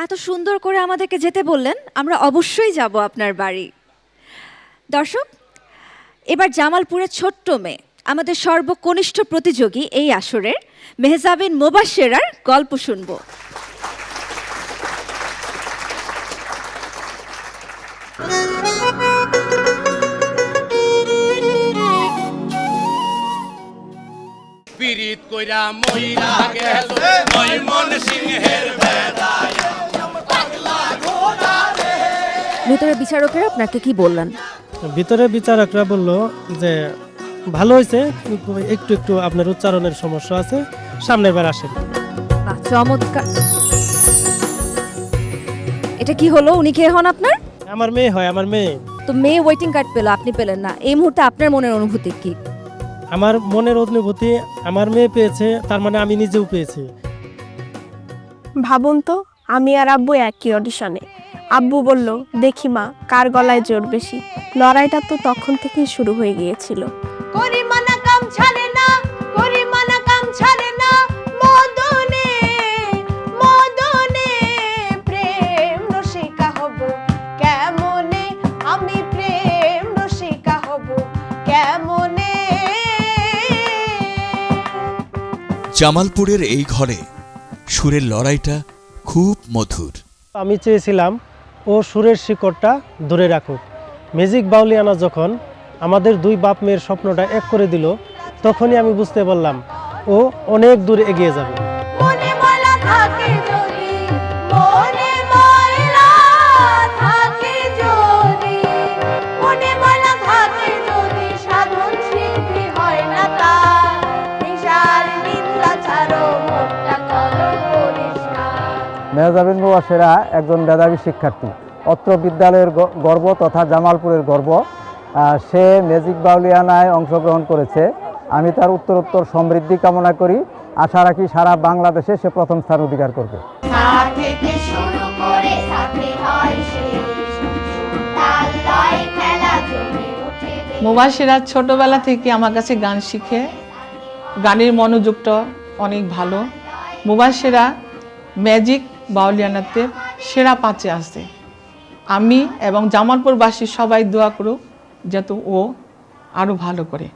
এত সুন্দর করে আমাদেরকে যেতে বললেন, আমরা অবশ্যই যাব আপনার বাড়ি। দর্শক, এবার জামালপুরের ছোট্ট মেয়ে, আমাদের সর্বকনিষ্ঠ প্রতিযোগী এই আসরের মেহজাবিন মোবাশ্বেরার গল্প শুনব। পিরিত কইরা মইরা গেল ময়মন সিংহের বেড়ায় পাগলা ঘোড়া রে। ভিতরে বিচারকেরা আপনাকে কি বললেন? ভিতরে বিচারকরা বলল যে ভালো হয়েছে, একটু একটু আপনার উচ্চারণের সমস্যা আছে, সামনের বার আসেন। চমৎকার। এটা কি হলো? উনি কে হন আপনার? আমার মেয়ে হয়, আমার মেয়ে। তো মেয়ে ওয়েটিং কার্ড পেল, আপনি পেলেন না, এই মুহূর্তে আপনার মনের অনুভূতি কি? আমার মনের অনুভূতি, আমার মেয়ে পেয়েছে, তার মানে আমি নিজেও পেয়েছি। ভাবুন তো, আমি আর আব্বু একই অডিশনে। আব্বু বলল, দেখি মা কার গলায় জোর বেশি। লড়াইটা তো তখন থেকেই শুরু হয়ে গিয়েছিল। করিমানা কাম ছাড়ে না, করিমানা কাম ছাড়ে না, মদনে মদনে প্রেম রসিকা হব কেমনে, আমি প্রেম রসিকা হব কেমনে। জামালপুরের এই ঘরে সুরের লড়াইটা খুব মধুর। আমি চেয়েছিলাম ও সুরের শিকড়টা ধরে রাখুক। ম্যাজিক বাউলিয়ানা যখন আমাদের দুই বাপ মেয়ের স্বপ্নটা এক করে দিল, তখনই আমি বুঝতে পারলাম ও অনেক দূর এগিয়ে যাবে। মনে ময়লা থাকে যদি, মনে ময়লা থাকে যদি, মনে ময়লা থাকে যদি, সাধন সিদ্ধি হয় না তার। বিশাল নিদ্রা ছাড়ো, মনটা করো পরিষ্কার। মেহজাবিন মোবাশ্বেরা একজন মেধাবী শিক্ষার্থী, অত্র বিদ্যালয়ের গর্ব তথা জামালপুরের গর্ব। সে ম্যাজিক বাউলিয়ানায় অংশগ্রহণ করেছে। আমি তার উত্তরোত্তর সমৃদ্ধি কামনা করি। আশা রাখি সারা বাংলাদেশে সে প্রথম স্থান অধিকার করবে। মোবাশ্বেরা ছোটবেলা থেকে আমার কাছে গান শিখে, গানের মনোযোগটা অনেক ভালো। মোবাশ্বেরা ম্যাজিক বাউলিয়ানাতে সেরা 5-এ আসে। আমি এবং জামালপুরবাসী সবাই দোয়া করুক যাতে ও আরও ভালো করে।